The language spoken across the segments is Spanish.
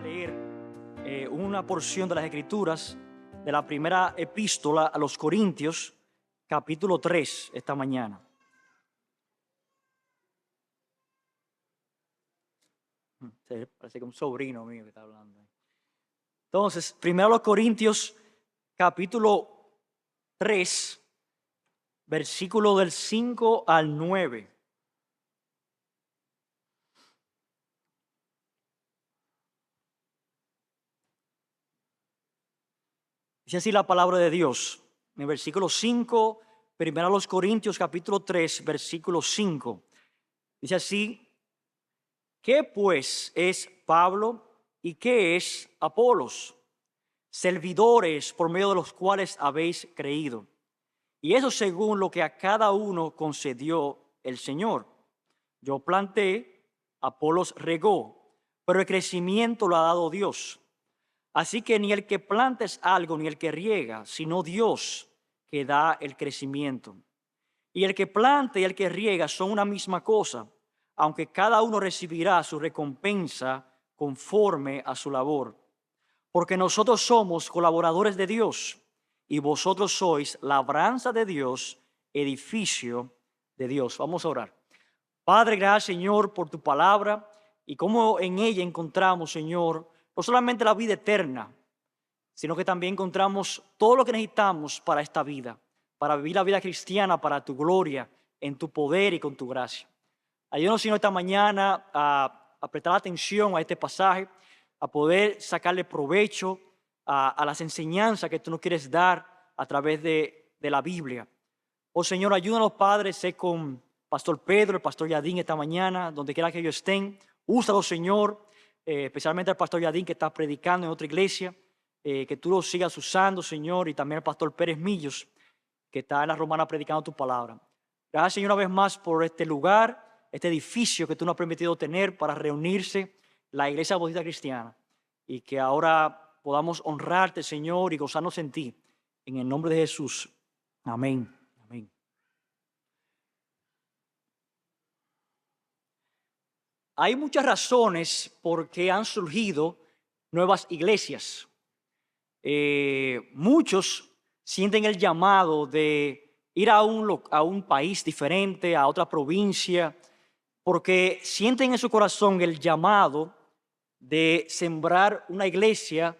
leer una porción de las Escrituras de la primera epístola a los Corintios, capítulo 3, esta mañana. Sí, parece que un sobrino mío que está hablando. Entonces, primero a los Corintios, capítulo 3, versículo del 5 al 9. Dice así la palabra de Dios, en el versículo 5, primero a los Corintios, capítulo 3, versículo 5. Dice así: ¿qué pues es Pablo y qué es Apolos? Servidores por medio de los cuales habéis creído. Y eso según lo que a cada uno concedió el Señor. Yo planté, Apolos regó, pero el crecimiento lo ha dado Dios. Así que ni el que planta es algo, ni el que riega, sino Dios que da el crecimiento. Y el que planta y el que riega son una misma cosa, aunque cada uno recibirá su recompensa conforme a su labor. Porque nosotros somos colaboradores de Dios, y vosotros sois labranza de Dios, edificio de Dios. Vamos a orar. Padre, gracias, Señor, por tu palabra y cómo en ella encontramos, Señor, no solamente la vida eterna, sino que también encontramos todo lo que necesitamos para esta vida, para vivir la vida cristiana, para tu gloria, en tu poder y con tu gracia. Ayúdanos, Señor, esta mañana a prestar atención a este pasaje, a poder sacarle provecho a las enseñanzas que tú nos quieres dar a través de la Biblia. Oh, Señor, ayúdanos, Padre, sé con Pastor Pedro, el Pastor Yadín esta mañana, donde quiera que ellos estén. Úsalo, Señor, especialmente al Pastor Yadín que está predicando en otra iglesia, que tú lo sigas usando, Señor, y también al Pastor Pérez Millos, que está en la Romana predicando tu palabra. Gracias, Señor, una vez más por este lugar, este edificio que tú nos has permitido tener para reunirse la Iglesia Bautista Cristiana, y que ahora podamos honrarte, Señor, y gozarnos en ti. En el nombre de Jesús. Amén. Amén. Hay muchas razones por qué han surgido nuevas iglesias. Muchos sienten el llamado de ir a un país diferente, a otra provincia, porque sienten en su corazón el llamado de sembrar una iglesia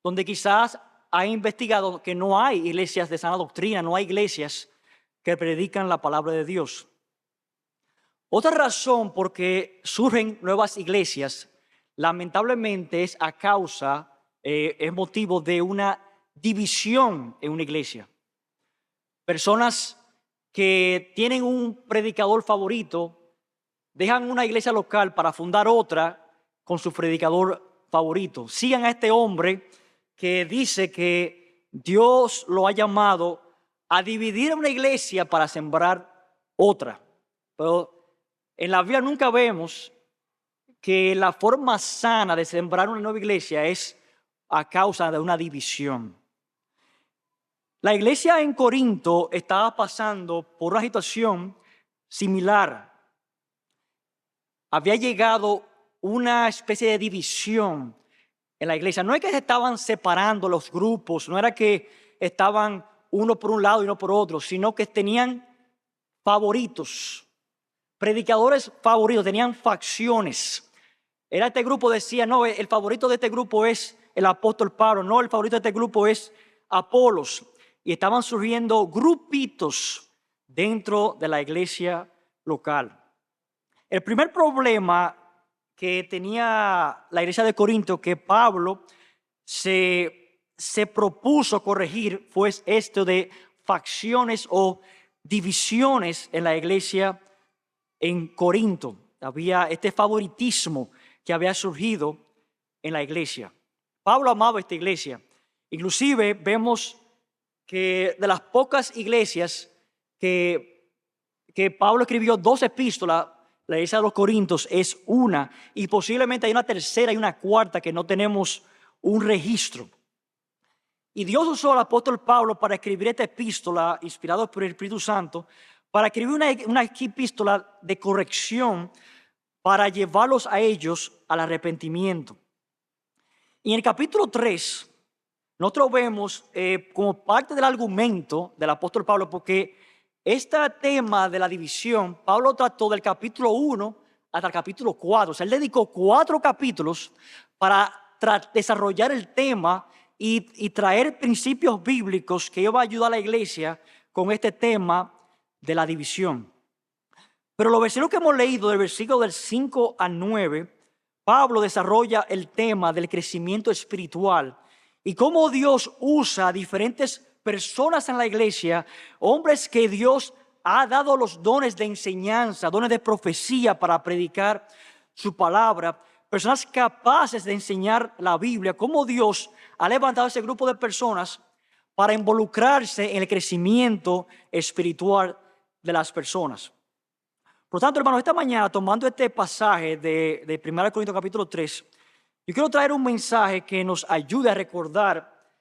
donde quizás ha investigado que no hay iglesias de sana doctrina, no hay iglesias que predican la palabra de Dios. Otra razón por qué surgen nuevas iglesias, lamentablemente, es a causa, es motivo de una división en una iglesia. Personas que tienen un predicador favorito dejan una iglesia local para fundar otra con su predicador favorito. Sigan a este hombre que dice que Dios lo ha llamado a dividir una iglesia para sembrar otra. Pero en la Biblia nunca vemos que la forma sana de sembrar una nueva iglesia es a causa de una división. La iglesia en Corinto estaba pasando por una situación similar. Había llegado una especie de división en la iglesia. No es que se estaban separando los grupos, no era que estaban uno por un lado y uno por otro, sino que tenían favoritos, predicadores favoritos, tenían facciones. Era este grupo decía, no, el favorito de este grupo es el apóstol Pablo, no, el favorito de este grupo es Apolos. Y estaban surgiendo grupitos dentro de la iglesia local. El primer problema que tenía la iglesia de Corinto, que Pablo se propuso corregir, fue esto de facciones o divisiones en la iglesia en Corinto. Había este favoritismo que había surgido en la iglesia. Pablo amaba esta iglesia. Inclusive vemos que de las pocas iglesias que Pablo escribió 2 epístolas, la iglesia de los Corintios es una, y posiblemente hay una tercera y una cuarta que no tenemos un registro. Y Dios usó al apóstol Pablo para escribir esta epístola, inspirado por el Espíritu Santo, para escribir una epístola de corrección para llevarlos a ellos al arrepentimiento. En el capítulo 3, nosotros vemos como parte del argumento del apóstol Pablo, porque este tema de la división, Pablo trató del capítulo 1 hasta el capítulo 4. O sea, él dedicó 4 capítulos para desarrollar el tema y traer principios bíblicos que iban a ayudar a la iglesia con este tema de la división. Pero los versículos que hemos leído, del versículo del 5 al 9, Pablo desarrolla el tema del crecimiento espiritual y cómo Dios usa a diferentes personas en la iglesia, hombres que Dios ha dado los dones de enseñanza, dones de profecía para predicar su palabra, personas capaces de enseñar la Biblia, cómo Dios ha levantado ese grupo de personas para involucrarse en el crecimiento espiritual de las personas. Por lo tanto, hermanos, esta mañana, tomando este pasaje de 1 Corintios capítulo 3, yo quiero traer un mensaje que nos ayude a recordar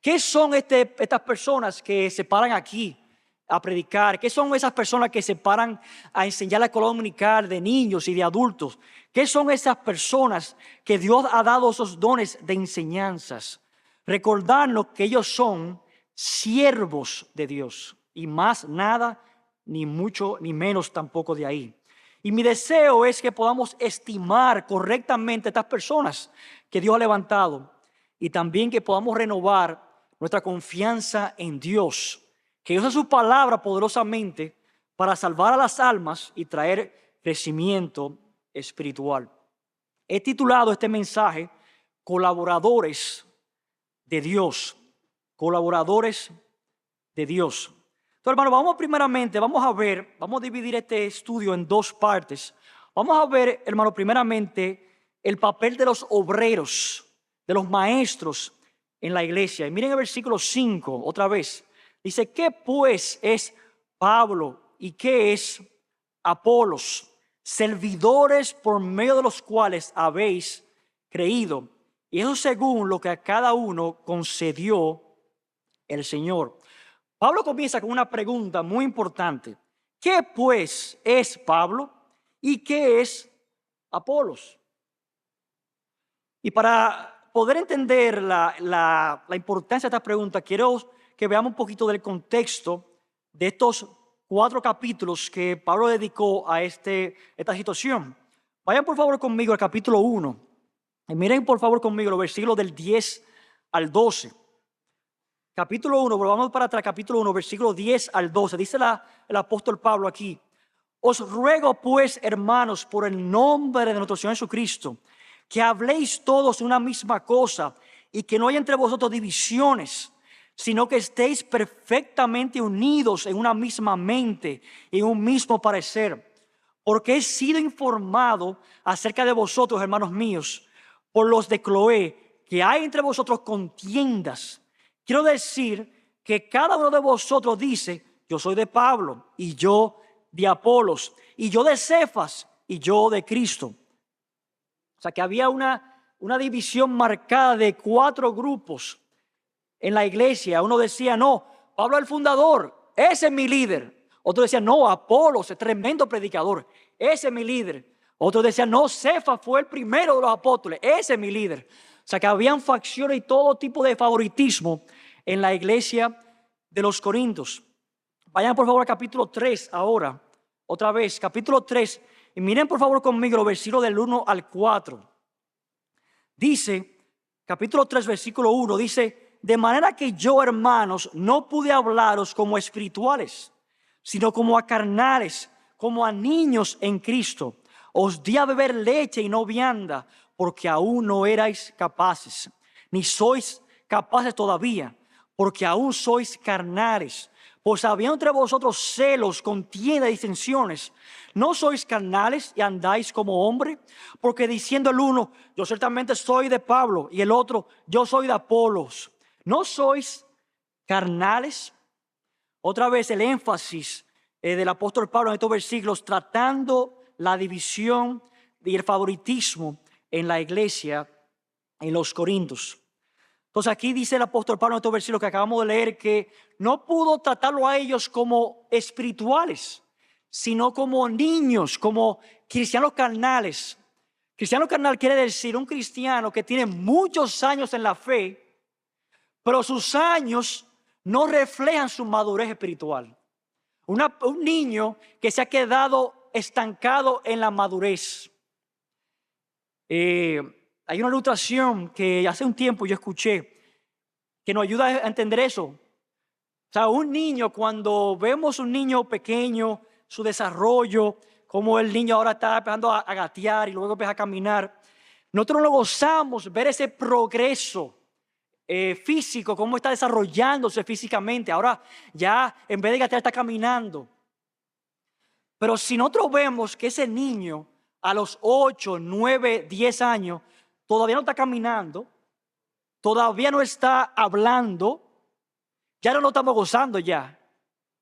qué son estas personas que se paran aquí a predicar, qué son esas personas que se paran a enseñar la escuela dominical de niños y de adultos, qué son esas personas que Dios ha dado esos dones de enseñanzas. Recordarnos que ellos son siervos de Dios y más nada, ni mucho ni menos tampoco de ahí. Y mi deseo es que podamos estimar correctamente a estas personas que Dios ha levantado y también que podamos renovar nuestra confianza en Dios, que usa su palabra poderosamente para salvar a las almas y traer crecimiento espiritual. He titulado este mensaje Colaboradores de Dios. Colaboradores de Dios. Entonces, hermano, vamos a dividir este estudio en 2 partes. Vamos a ver, hermano, primeramente, el papel de los obreros, de los maestros en la iglesia. Y miren el versículo 5, otra vez. Dice, ¿qué pues es Pablo y qué es Apolos? Servidores por medio de los cuales habéis creído. Y eso según lo que a cada uno concedió el Señor. Pablo comienza con una pregunta muy importante. ¿Qué pues es Pablo y qué es Apolos? Y para poder entender la importancia de esta pregunta, quiero que veamos un poquito del contexto de estos 4 capítulos que Pablo dedicó a esta situación. Vayan por favor conmigo al capítulo 1. Y miren por favor conmigo los versículos del 10 al 12. Capítulo 1, volvamos para atrás, capítulo 1, versículo 10 al 12. Dice el apóstol Pablo aquí: os ruego pues, hermanos, por el nombre de nuestro Señor Jesucristo, que habléis todos una misma cosa y que no haya entre vosotros divisiones, sino que estéis perfectamente unidos en una misma mente y en un mismo parecer. Porque he sido informado acerca de vosotros, hermanos míos, por los de Cloé, que hay entre vosotros contiendas. Quiero decir que cada uno de vosotros dice, yo soy de Pablo, y yo de Apolos, y yo de Cefas, y yo de Cristo. O sea que había una división marcada de 4 grupos en la iglesia. Uno decía, no, Pablo es el fundador, ese es mi líder. Otro decía, no, Apolos es tremendo predicador, ese es mi líder. Otro decía, no, Cefas fue el primero de los apóstoles, ese es mi líder. O sea que habían facciones y todo tipo de favoritismo en la iglesia de los Corintios. Vayan por favor al capítulo 3 ahora, otra vez, capítulo 3. Y miren por favor conmigo los versículos del 1 al 4. Dice, capítulo 3, versículo 1, dice, de manera que yo, hermanos, no pude hablaros como espirituales, sino como a carnales, como a niños en Cristo. Os di a beber leche y no vianda, porque aún no erais capaces, ni sois capaces todavía, porque aún sois carnales. Pues había entre vosotros celos, contienda y disensiones. ¿No sois carnales y andáis como hombre? Porque diciendo el uno, yo ciertamente soy de Pablo, y el otro, yo soy de Apolos. ¿No sois carnales? Otra vez el énfasis del apóstol Pablo en estos versículos, tratando la división y el favoritismo en la iglesia en los Corintios. Entonces aquí dice el apóstol Pablo en estos versículos que acabamos de leer que no pudo tratarlo a ellos como espirituales, sino como niños, como cristianos carnales, Cristiano carnal quiere decir un cristiano que tiene muchos años en la fe, pero sus años no reflejan su madurez espiritual. Un niño que se ha quedado estancado en la madurez. Hay una ilustración que hace un tiempo yo escuché que nos ayuda a entender eso. O sea, un niño, cuando vemos un niño pequeño, su desarrollo, como el niño ahora está empezando a gatear y luego empieza a caminar, nosotros lo gozamos ver ese progreso físico, cómo está desarrollándose físicamente. Ahora ya en vez de gatear está caminando. Pero si nosotros vemos que ese niño a los 8, 9, 10 años todavía no está caminando, todavía no está hablando, ya no lo estamos gozando ya.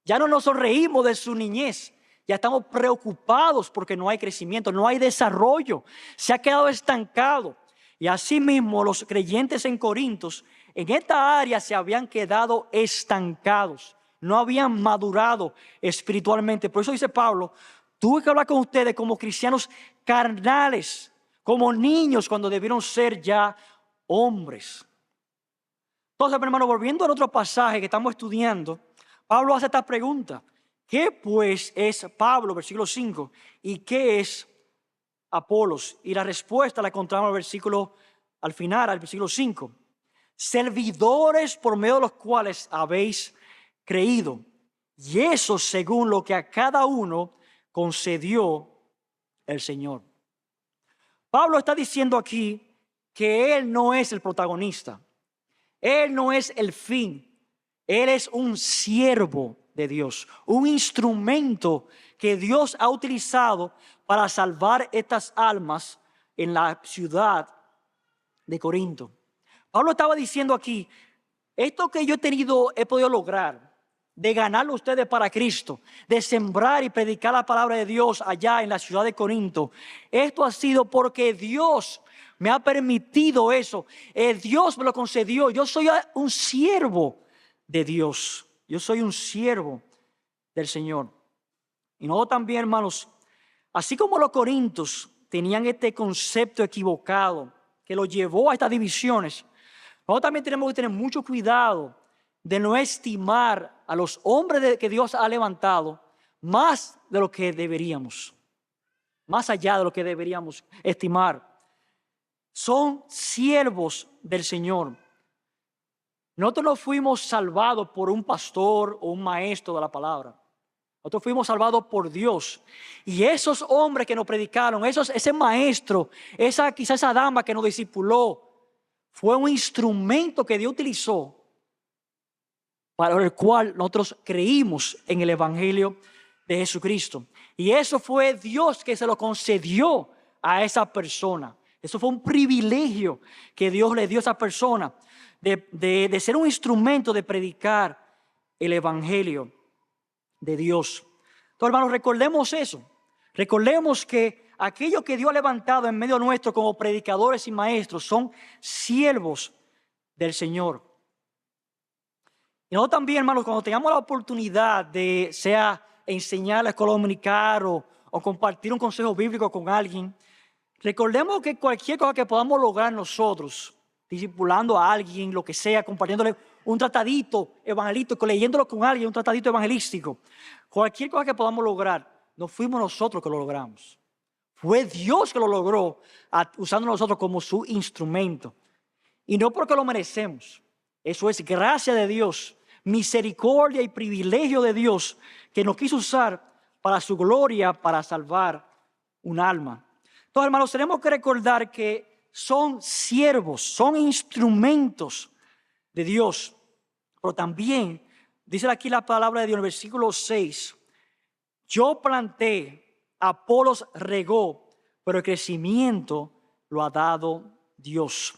Ya no nos sonreímos de su niñez. Ya estamos preocupados porque no hay crecimiento, no hay desarrollo. Se ha quedado estancado. Y así mismo los creyentes en Corintios en esta área se habían quedado estancados. No habían madurado espiritualmente. Por eso dice Pablo, tuve que hablar con ustedes como cristianos carnales, como niños cuando debieron ser ya hombres. Entonces, hermano, volviendo al otro pasaje que estamos estudiando, Pablo hace esta pregunta. ¿Qué pues es Pablo, versículo 5? ¿Y qué es Apolos? Y la respuesta la encontramos al final, al versículo 5. Servidores por medio de los cuales habéis creído. Y eso según lo que a cada uno concedió el Señor. Pablo está diciendo aquí que él no es el protagonista. Él no es el fin. Él es un siervo de Dios, un instrumento que Dios ha utilizado para salvar estas almas en la ciudad de Corinto. Pablo estaba diciendo aquí, esto que yo he podido lograr, de ganarlo a ustedes para Cristo, de sembrar y predicar la palabra de Dios allá en la ciudad de Corinto, esto ha sido porque Dios me ha permitido eso. Dios me lo concedió. Yo soy un siervo de Dios. Yo soy un siervo del Señor. Y nosotros también, hermanos, así como los corintios tenían este concepto equivocado que los llevó a estas divisiones, nosotros también tenemos que tener mucho cuidado de no estimar a los hombres que Dios ha levantado más de lo que deberíamos, más allá de lo que deberíamos estimar. Son siervos del Señor. Nosotros no fuimos salvados por un pastor o un maestro de la palabra. Nosotros fuimos salvados por Dios. Y esos hombres que nos predicaron, ese maestro, quizás esa dama que nos discipuló, fue un instrumento que Dios utilizó para el cual nosotros creímos en el Evangelio de Jesucristo. Y eso fue Dios que se lo concedió a esa persona. Eso fue un privilegio que Dios le dio a esa persona de ser un instrumento de predicar el Evangelio de Dios. Entonces, hermanos, recordemos eso. Recordemos que aquellos que Dios ha levantado en medio nuestro como predicadores y maestros son siervos del Señor. Y nosotros también, hermanos, cuando tengamos la oportunidad de sea enseñar a la escuela dominical o compartir un consejo bíblico con alguien, recordemos que cualquier cosa que podamos lograr nosotros, discipulando a alguien, lo que sea, compartiéndole un tratadito evangelístico, leyéndolo con alguien, un tratadito evangelístico, cualquier cosa que podamos lograr, no fuimos nosotros que lo logramos. Fue Dios que lo logró usando a nosotros como su instrumento. Y no porque lo merecemos. Eso es gracia de Dios, misericordia y privilegio de Dios que nos quiso usar para su gloria, para salvar un alma. Entonces, hermanos, tenemos que recordar que son siervos, son instrumentos de Dios. Pero también, dice aquí la palabra de Dios en el versículo 6, yo planté, Apolos regó, pero el crecimiento lo ha dado Dios.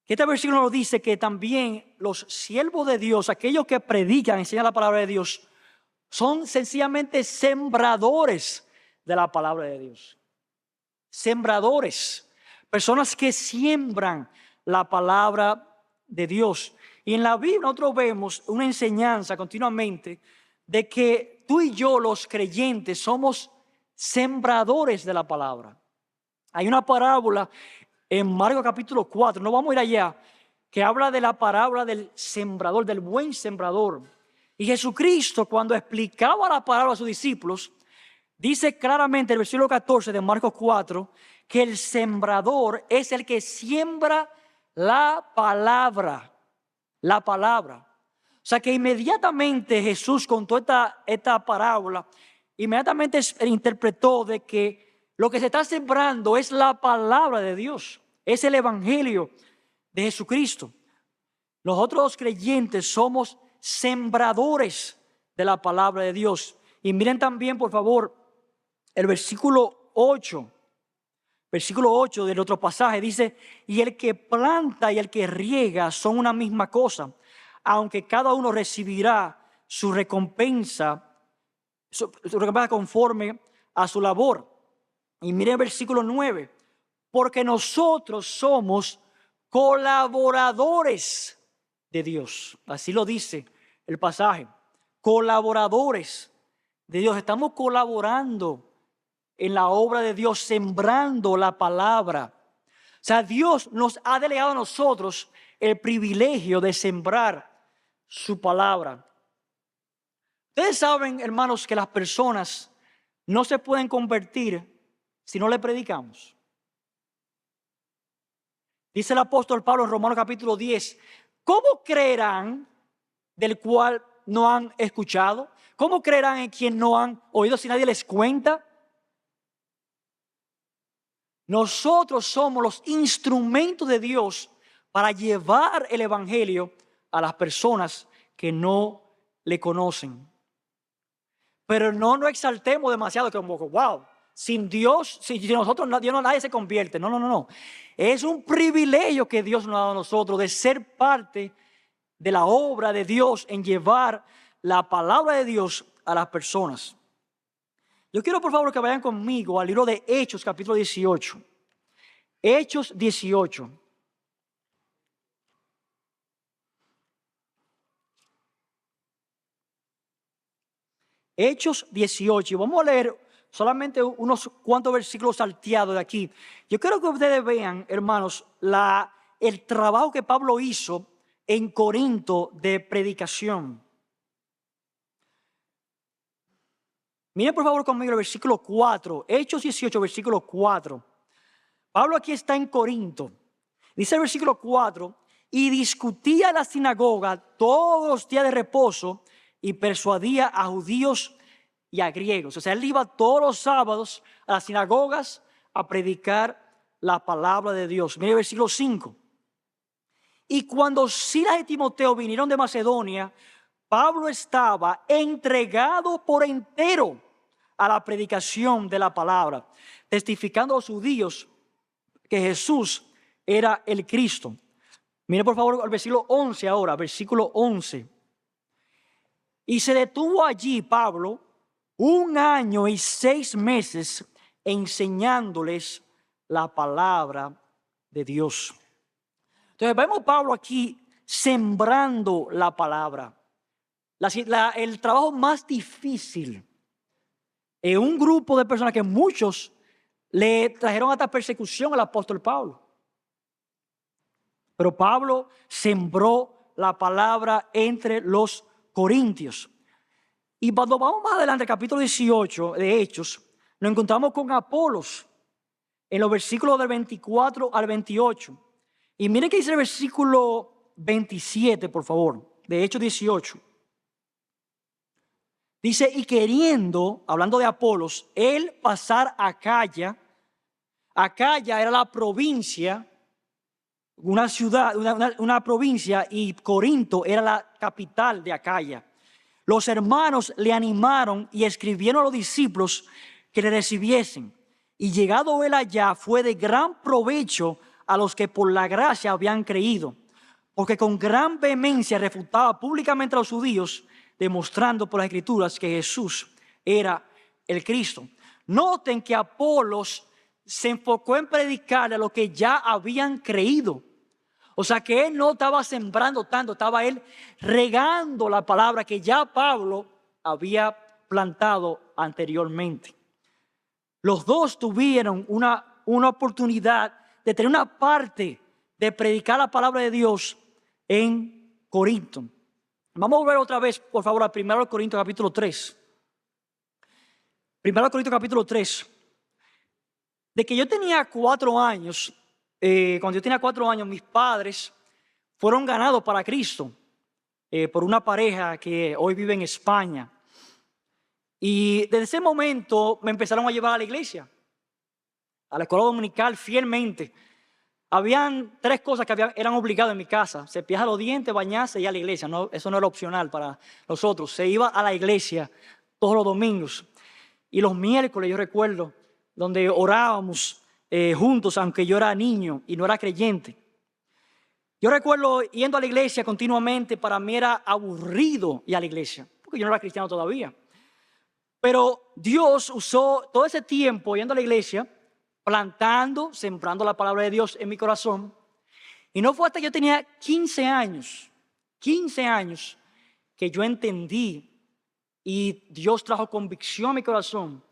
Este versículo nos dice que también los siervos de Dios, aquellos que predican, enseñan la palabra de Dios, son sencillamente sembradores de la palabra de Dios. Sembradores, personas que siembran la palabra de Dios. Y en la Biblia nosotros vemos una enseñanza continuamente de que tú y yo, los creyentes, somos sembradores de la palabra. Hay una parábola en Marcos capítulo 4, no vamos a ir allá, que habla de la parábola del sembrador, del buen sembrador. Y Jesucristo, cuando explicaba la parábola a sus discípulos, dice claramente en el versículo 14 de Marcos 4, que el sembrador es el que siembra la palabra. La palabra. O sea que inmediatamente Jesús contó esta parábola, inmediatamente interpretó de que lo que se está sembrando es la palabra de Dios, es el evangelio de Jesucristo. Nosotros los creyentes somos sembradores de la palabra de Dios. Y miren también, por favor, el versículo 8. Versículo 8 del otro pasaje dice: y el que planta y el que riega son una misma cosa, aunque cada uno recibirá su recompensa conforme a su labor. Y miren el versículo 9: porque nosotros somos colaboradores de Dios. Así lo dice el pasaje. Colaboradores de Dios. Estamos colaborando en la obra de Dios, sembrando la palabra. O sea, Dios nos ha delegado a nosotros el privilegio de sembrar su palabra. Ustedes saben, hermanos, que las personas no se pueden convertir si no le predicamos. Dice el apóstol Pablo en Romanos capítulo 10, ¿cómo creerán del cual no han escuchado? ¿Cómo creerán en quien no han oído si nadie les cuenta? Nosotros somos los instrumentos de Dios para llevar el evangelio a las personas que no le conocen. Pero no nos exaltemos demasiado, como wow, sin Dios, si nosotros, nadie se convierte. No. Es un privilegio que Dios nos ha dado a nosotros de ser parte de la obra de Dios en llevar la palabra de Dios a las personas. Yo quiero, por favor, que vayan conmigo al libro de Hechos, capítulo 18. Hechos 18. Hechos 18. Y vamos a leer solamente unos cuantos versículos salteados de aquí. Yo quiero que ustedes vean, hermanos, el trabajo que Pablo hizo en Corinto de predicación. Miren por favor conmigo el versículo 4. Hechos 18, versículo 4. Pablo aquí está en Corinto. Dice el versículo 4. Y discutía en la sinagoga todos los días de reposo y persuadía a judíos y a griegos. O sea, él iba todos los sábados a las sinagogas a predicar la palabra de Dios. Mire el versículo 5. Y cuando Silas y Timoteo vinieron de Macedonia, Pablo estaba entregado por entero a la predicación de la palabra, testificando a los judíos que Jesús era el Cristo. Mire por favor el versículo 11 ahora, versículo 11. Y se detuvo allí Pablo 1 año y 6 meses enseñándoles la palabra de Dios. Entonces vemos a Pablo aquí sembrando la palabra. El trabajo más difícil en un grupo de personas que muchos le trajeron hasta persecución al apóstol Pablo. Pero Pablo sembró la palabra entre los corintios. Y cuando vamos más adelante, capítulo 18 de Hechos, nos encontramos con Apolos en los versículos del 24 al 28. Y miren que dice el versículo 27, por favor, de Hechos 18. Dice, y queriendo, hablando de Apolos, él pasar a Acaya. Acaya era la provincia, una ciudad, una provincia, y Corinto era la capital de Acaya. Los hermanos le animaron y escribieron a los discípulos que le recibiesen. Y llegado él allá, fue de gran provecho a los que por la gracia habían creído, porque con gran vehemencia refutaba públicamente a los judíos, demostrando por las escrituras que Jesús era el Cristo. Noten que Apolos se enfocó en predicarle a los que ya habían creído. O sea que él no estaba sembrando tanto, estaba él regando la palabra que ya Pablo había plantado anteriormente. Los dos tuvieron una una oportunidad de tener una parte de predicar la palabra de Dios en Corinto. Vamos a volver otra vez, por favor, a 1 Corintios capítulo 3. 1 Corintios capítulo 3. De que yo tenía 4 años, cuando yo tenía 4 años, mis padres fueron ganados para Cristo por una pareja que hoy vive en España. Y desde ese momento me empezaron a llevar a la iglesia, a la escuela dominical fielmente. Habían 3 cosas que eran obligadas en mi casa: cepillarse los dientes, bañarse y ir a la iglesia. No, eso no era opcional para nosotros. Se iba a la iglesia todos los domingos. Y los miércoles, yo recuerdo, donde orábamos juntos, aunque yo era niño y no era creyente. Yo recuerdo yendo a la iglesia continuamente. Para mí era aburrido ir a la iglesia, porque yo no era cristiano todavía. Pero Dios usó todo ese tiempo yendo a la iglesia, plantando, sembrando la palabra de Dios en mi corazón. Y no fue hasta que yo tenía 15 años, que yo entendí y Dios trajo convicción a mi corazón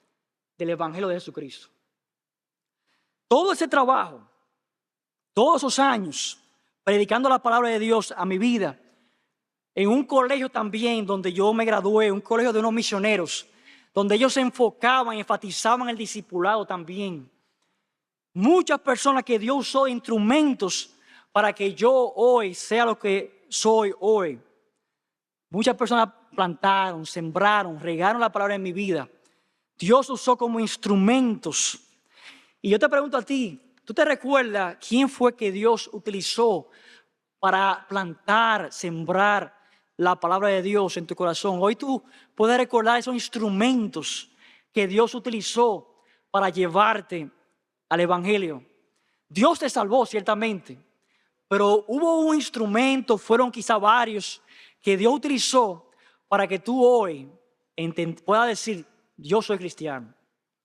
del Evangelio de Jesucristo. Todo ese trabajo, todos esos años, predicando la palabra de Dios a mi vida, en un colegio también donde yo me gradué, un colegio de unos misioneros, donde ellos se enfocaban y enfatizaban el discipulado también. Muchas personas que Dios usó de instrumentos para que yo hoy sea lo que soy hoy. Muchas personas plantaron, sembraron, regaron la palabra en mi vida. Dios usó como instrumentos. Y yo te pregunto a ti, ¿tú te recuerdas quién fue que Dios utilizó para plantar, sembrar la palabra de Dios en tu corazón? Hoy tú puedes recordar esos instrumentos que Dios utilizó para llevarte al Evangelio. Dios te salvó ciertamente, pero hubo un instrumento, fueron quizá varios, que Dios utilizó para que tú hoy puedas decir: yo soy cristiano,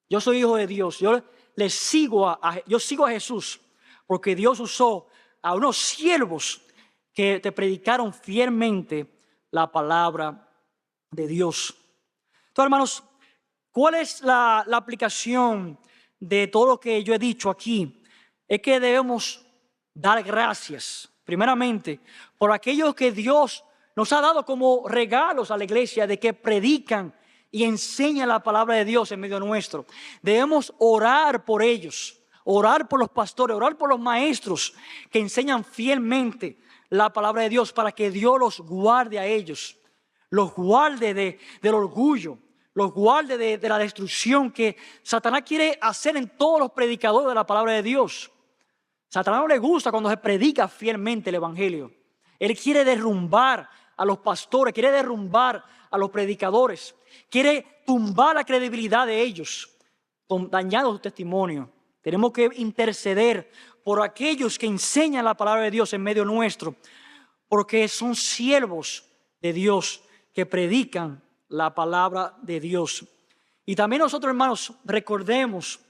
yo soy hijo de Dios, yo sigo a Jesús, porque Dios usó a unos siervos que te predicaron fielmente la palabra de Dios. Entonces, hermanos, ¿cuál es la aplicación de todo lo que yo he dicho aquí? Es que debemos dar gracias, primeramente, por aquellos que Dios nos ha dado como regalos a la iglesia, de que predican y enseñan la palabra de Dios en medio nuestro. Debemos orar por ellos, orar por los pastores, orar por los maestros que enseñan fielmente la palabra de Dios, para que Dios los guarde a ellos, los guarde del orgullo, los guarde de la destrucción que Satanás quiere hacer en todos los predicadores de la palabra de Dios. Satanás no le gusta cuando se predica fielmente el Evangelio. Él quiere derrumbar a los pastores, quiere derrumbar a los predicadores, quiere tumbar la credibilidad de ellos, dañando su testimonio. Tenemos que interceder por aquellos que enseñan la palabra de Dios en medio nuestro, porque son siervos de Dios que predican la palabra de Dios. Y también nosotros, hermanos, recordemos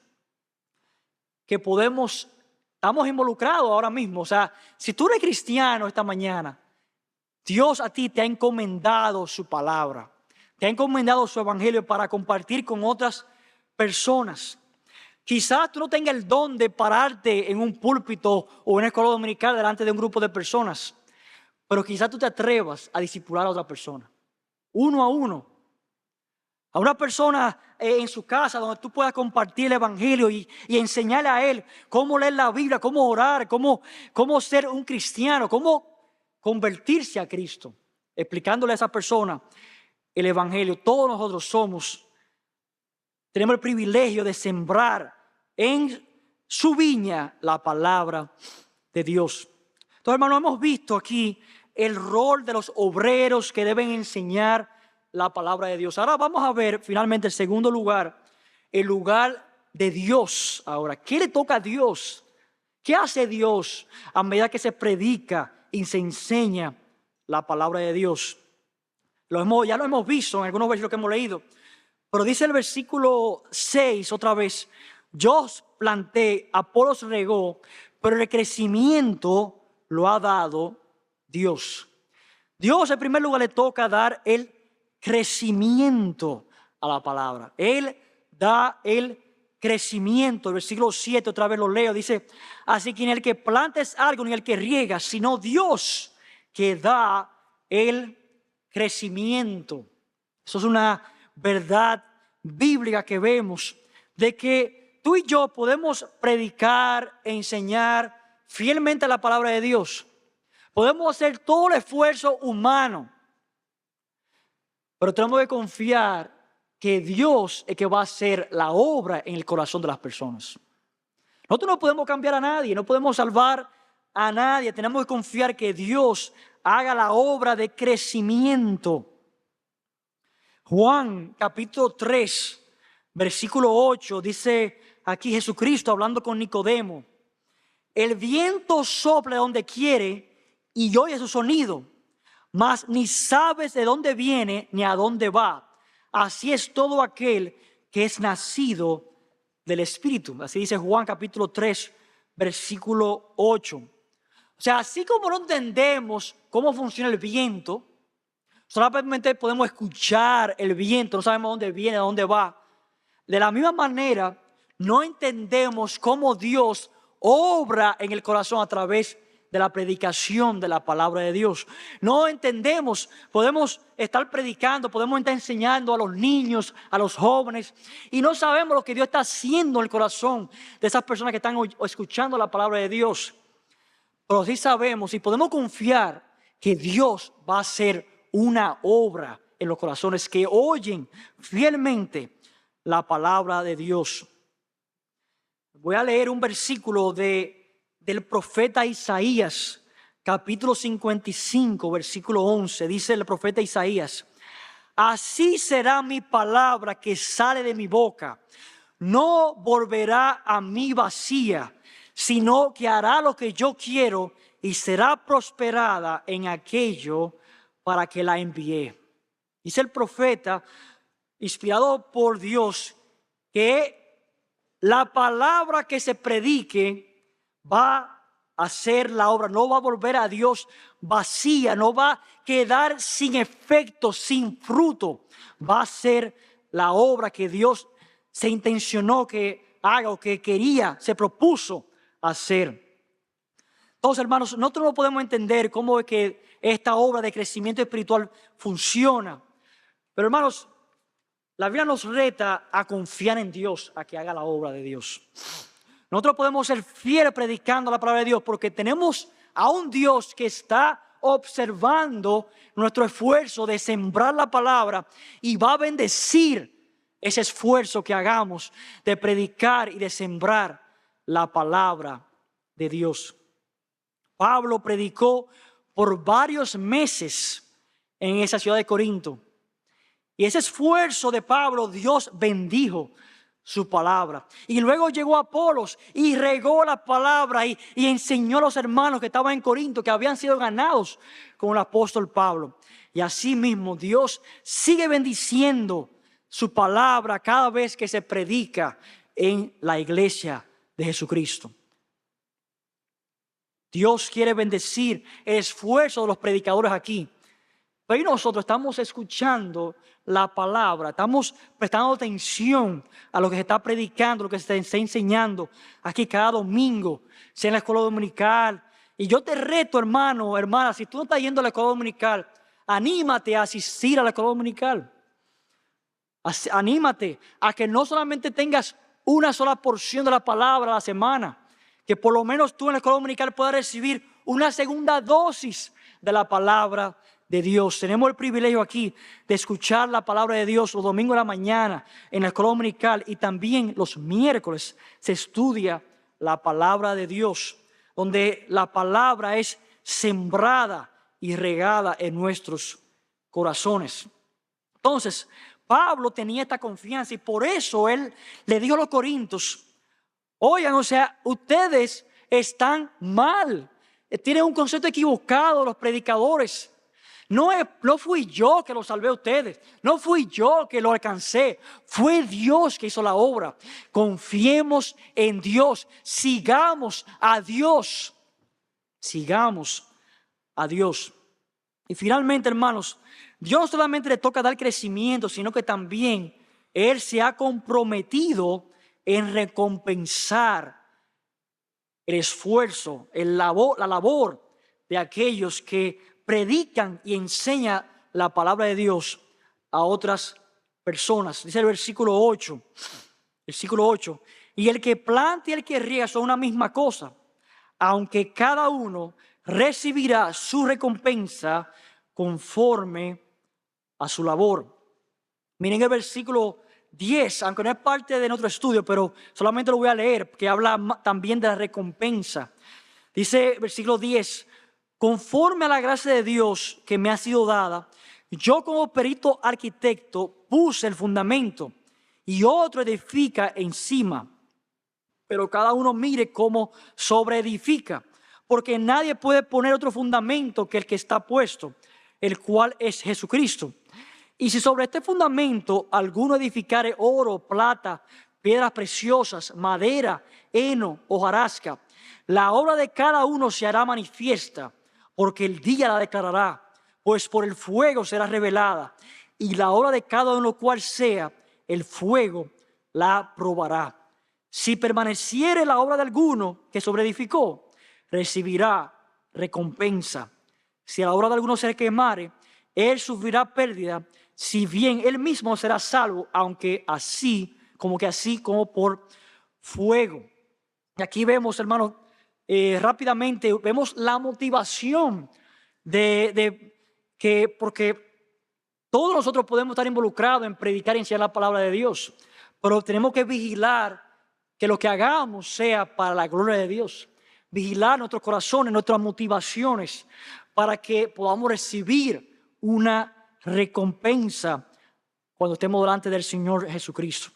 que estamos involucrados ahora mismo. O sea, si tú eres cristiano esta mañana, Dios a ti te ha encomendado su palabra, te ha encomendado su evangelio para compartir con otras personas. Quizás tú no tengas el don de pararte en un púlpito o en una escuela dominical delante de un grupo de personas, pero quizás tú te atrevas a discipular a otra persona, uno a uno. A una persona en su casa donde tú puedas compartir el evangelio y enseñarle a él cómo leer la Biblia, cómo orar, cómo ser un cristiano, cómo convertirse a Cristo, explicándole a esa persona el evangelio. Todos nosotros tenemos el privilegio de sembrar en su viña la palabra de Dios. Entonces, hermanos, hemos visto aquí el rol de los obreros que deben enseñar la palabra de Dios. Ahora vamos a ver finalmente el segundo lugar, el lugar de Dios. Ahora, ¿qué le toca a Dios? ¿Qué hace Dios a medida que se predica y se enseña la palabra de Dios? Ya lo hemos visto en algunos versículos que hemos leído, pero dice el versículo 6 otra vez: yo os planté, Apolos regó, pero el crecimiento lo ha dado Dios. Dios en primer lugar le toca dar el crecimiento a la palabra. Él da el crecimiento. El versículo 7, otra vez lo leo, dice: así que ni el que planta es algo, ni el que riega, sino Dios que da el crecimiento. Eso es una verdad bíblica que vemos, de que tú y yo podemos predicar, enseñar fielmente la palabra de Dios. Podemos hacer todo el esfuerzo humano, pero tenemos que confiar que Dios es que va a hacer la obra en el corazón de las personas. Nosotros no podemos cambiar a nadie, no podemos salvar a nadie. Tenemos que confiar que Dios haga la obra de crecimiento. Juan capítulo 3, versículo 8, dice aquí Jesucristo hablando con Nicodemo: el viento sopla donde quiere y oye su sonido, mas ni sabes de dónde viene ni a dónde va. Así es todo aquel que es nacido del Espíritu. Así dice Juan capítulo 3, versículo 8. O sea, así como no entendemos cómo funciona el viento, solamente podemos escuchar el viento, no sabemos dónde viene, a dónde va. De la misma manera, no entendemos cómo Dios obra en el corazón a través de la predicación de la palabra de Dios. No entendemos, podemos estar predicando, podemos estar enseñando a los niños, a los jóvenes, y no sabemos lo que Dios está haciendo en el corazón de esas personas que están escuchando la palabra de Dios. Pero sí sabemos y podemos confiar que Dios va a hacer una obra en los corazones que oyen fielmente la palabra de Dios. Voy a leer un versículo del profeta Isaías, capítulo 55, versículo 11. Dice el profeta Isaías: así será mi palabra que sale de mi boca. No volverá a mí vacía, sino que hará lo que yo quiero y será prosperada en aquello para que la envié. Dice el profeta, inspirado por Dios, que la palabra que se predique va a hacer la obra, no va a volver a Dios vacía, no va a quedar sin efecto, sin fruto. Va a ser la obra que Dios se intencionó que haga o que quería, se propuso hacer. Entonces, hermanos, nosotros no podemos entender cómo es que esta obra de crecimiento espiritual funciona. Pero, hermanos, la Biblia nos reta a confiar en Dios, a que haga la obra de Dios. Nosotros podemos ser fieles predicando la palabra de Dios porque tenemos a un Dios que está observando nuestro esfuerzo de sembrar la palabra y va a bendecir ese esfuerzo que hagamos de predicar y de sembrar la palabra de Dios. Pablo predicó por varios meses en esa ciudad de Corinto. Y ese esfuerzo de Pablo, Dios bendijo su palabra. Y luego llegó Apolos y regó la palabra y enseñó a los hermanos que estaban en Corinto, que habían sido ganados con el apóstol Pablo. Y así mismo Dios sigue bendiciendo su palabra cada vez que se predica en la iglesia de Jesucristo. Dios quiere bendecir el esfuerzo de los predicadores aquí. Pero nosotros estamos escuchando la palabra, estamos prestando atención a lo que se está predicando, lo que se está enseñando aquí cada domingo, sea en la escuela dominical. Y yo te reto, hermano, hermana, si tú no estás yendo a la escuela dominical, anímate a asistir a la escuela dominical. Anímate a que no solamente tengas una sola porción de la palabra a la semana, que por lo menos tú en la escuela dominical puedas recibir una segunda dosis de la palabra de Dios. Tenemos el privilegio aquí de escuchar la palabra de Dios los domingos de la mañana en la escuela dominical, y también los miércoles se estudia la palabra de Dios, donde la palabra es sembrada y regada en nuestros corazones. Entonces, Pablo tenía esta confianza y por eso él le dijo a los corintios: oigan, o sea, ustedes están mal, tienen un concepto equivocado los predicadores. No fui yo que los salvé a ustedes, no fui yo que lo alcancé, fue Dios que hizo la obra. Confiemos en Dios, sigamos a Dios, sigamos a Dios. Y finalmente, hermanos, Dios no solamente le toca dar crecimiento, sino que también Él se ha comprometido en recompensar el esfuerzo, la labor de aquellos que predican y enseñan la palabra de Dios a otras personas. Dice el versículo 8, y el que planta y el que riega son una misma cosa, aunque cada uno recibirá su recompensa conforme a su labor. Miren el versículo 10, aunque no es parte de nuestro estudio, pero solamente lo voy a leer, que habla también de la recompensa. Dice versículo 10, conforme a la gracia de Dios que me ha sido dada, yo como perito arquitecto puse el fundamento y otro edifica encima. Pero cada uno mire cómo sobreedifica, porque nadie puede poner otro fundamento que el que está puesto, el cual es Jesucristo. Y si sobre este fundamento alguno edificare oro, plata, piedras preciosas, madera, heno, hojarasca, la obra de cada uno se hará manifiesta, porque el día la declarará, pues por el fuego será revelada, y la obra de cada uno cual sea, el fuego la probará. Si permaneciere la obra de alguno que sobreedificó, recibirá recompensa. Si la obra de alguno se quemare, él sufrirá pérdida, si bien él mismo será salvo, aunque así como por fuego. Y aquí vemos, hermanos, rápidamente vemos la motivación porque todos nosotros podemos estar involucrados en predicar y enseñar la palabra de Dios, pero tenemos que vigilar que lo que hagamos sea para la gloria de Dios. Vigilar nuestros corazones, nuestras motivaciones, para que podamos recibir una recompensa cuando estemos delante del Señor Jesucristo.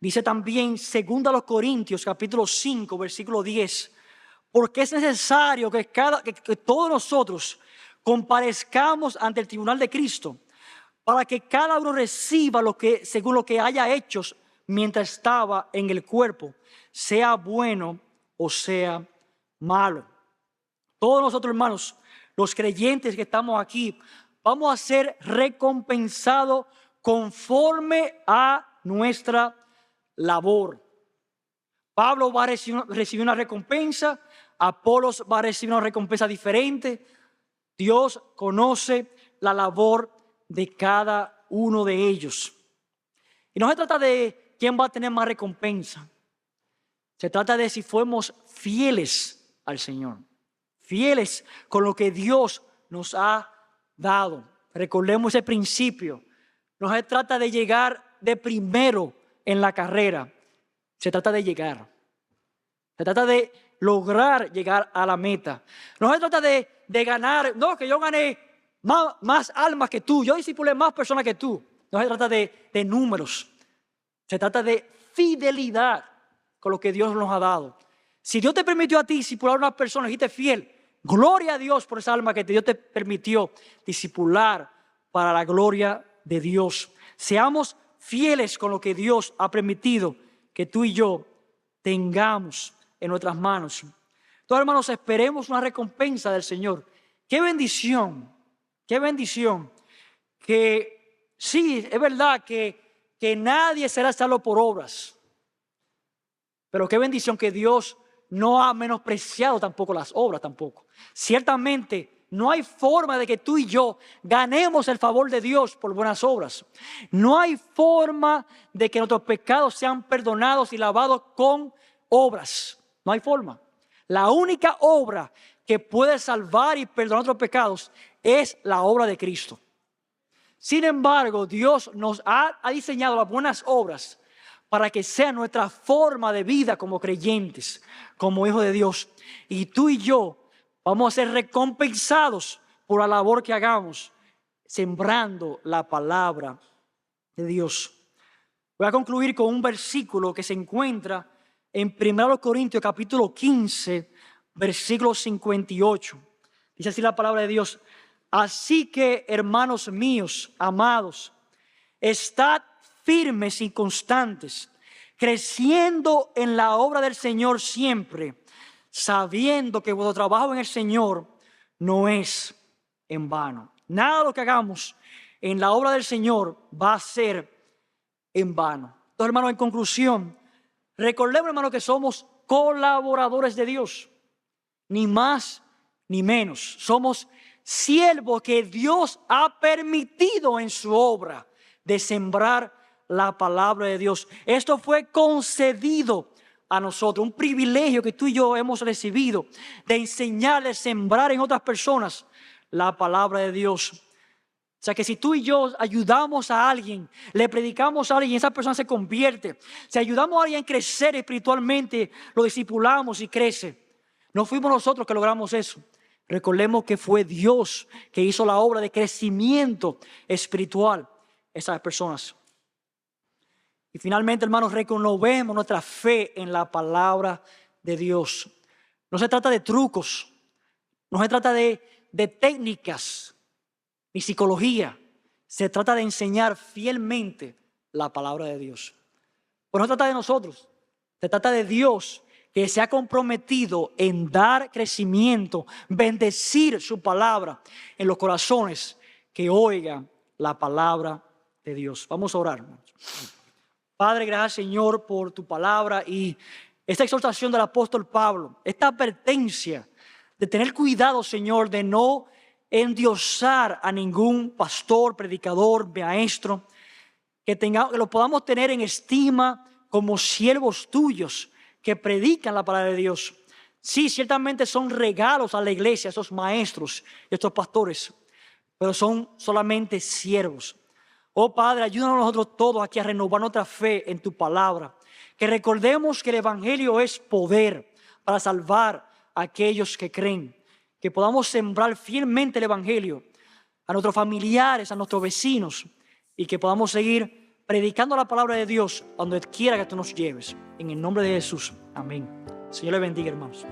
Dice también 2 Corintios capítulo 5 versículo 10, porque es necesario que todos nosotros comparezcamos ante el tribunal de Cristo, para que cada uno reciba según lo que haya hecho mientras estaba en el cuerpo, sea bueno o sea malo. Todos nosotros, hermanos, los creyentes que estamos aquí, vamos a ser recompensados conforme a nuestra labor. Pablo va a recibir una recompensa, Apolos va a recibir una recompensa diferente. Dios conoce la labor de cada uno de ellos. Y no se trata de quién va a tener más recompensa. Se trata de si fuimos fieles al Señor, fieles con lo que Dios nos ha dado. Recordemos ese principio. No se trata de llegar de primero en la carrera. Se trata de llegar. Se trata de lograr llegar a la meta. No se trata de ganar, no, que yo gané más almas que tú, yo discipulé más personas que tú. No se trata de números. Se trata de fidelidad con lo que Dios nos ha dado. Si Dios te permitió a ti discipular a una persona y fuiste fiel, gloria a Dios por esa alma que Dios te permitió discipular para la gloria de Dios. Seamos fieles con lo que Dios ha permitido que tú y yo tengamos en nuestras manos. Entonces, hermanos, esperemos una recompensa del Señor. Qué bendición que sí, es verdad que nadie será salvo por obras, pero qué bendición que Dios no ha menospreciado tampoco las obras tampoco. Ciertamente no hay forma de que tú y yo ganemos el favor de Dios por buenas obras. No hay forma de que nuestros pecados sean perdonados y lavados con obras. No hay forma. La única obra que puede salvar y perdonar nuestros pecados es la obra de Cristo. Sin embargo, Dios nos ha diseñado las buenas obras para que sea nuestra forma de vida como creyentes, como hijos de Dios. Y tú y yo vamos a ser recompensados por la labor que hagamos, sembrando la palabra de Dios. Voy a concluir con un versículo que se encuentra en 1 Corintios capítulo 15, versículo 58. Dice así la palabra de Dios: así que, hermanos míos, amados, estad firmes y constantes, creciendo en la obra del Señor siempre, sabiendo que vuestro trabajo en el Señor no es en vano. Nada de lo que hagamos en la obra del Señor va a ser en vano. Entonces, hermano, en conclusión, recordemos, hermano, que somos colaboradores de Dios. Ni más ni menos. Somos siervos que Dios ha permitido en su obra de sembrar la palabra de Dios. Esto fue concedido a nosotros, un privilegio que tú y yo hemos recibido de enseñar, de sembrar en otras personas la palabra de Dios. O sea que si tú y yo ayudamos a alguien, le predicamos a alguien y esa persona se convierte, si ayudamos a alguien a crecer espiritualmente, lo discipulamos y crece. No fuimos nosotros que logramos eso. Recordemos que fue Dios que hizo la obra de crecimiento espiritual en esas personas. Y finalmente, hermanos, reconocemos nuestra fe en la palabra de Dios. No se trata de trucos, no se trata de técnicas ni psicología. Se trata de enseñar fielmente la palabra de Dios. Pero no se trata de nosotros, se trata de Dios, que se ha comprometido en dar crecimiento, bendecir su palabra en los corazones que oigan la palabra de Dios. Vamos a orar, hermanos. Padre, gracias, Señor, por tu palabra y esta exhortación del apóstol Pablo, esta advertencia de tener cuidado, Señor, de no endiosar a ningún pastor, predicador, maestro, que lo podamos tener en estima como siervos tuyos que predican la palabra de Dios. Sí, ciertamente son regalos a la iglesia esos maestros y estos pastores, pero son solamente siervos. Oh Padre, ayúdanos a nosotros todos aquí a renovar nuestra fe en tu palabra. Que recordemos que el evangelio es poder para salvar a aquellos que creen. Que podamos sembrar fielmente el evangelio a nuestros familiares, a nuestros vecinos, y que podamos seguir predicando la palabra de Dios donde quiera que tú nos lleves. En el nombre de Jesús. Amén. Señor le bendiga, hermanos.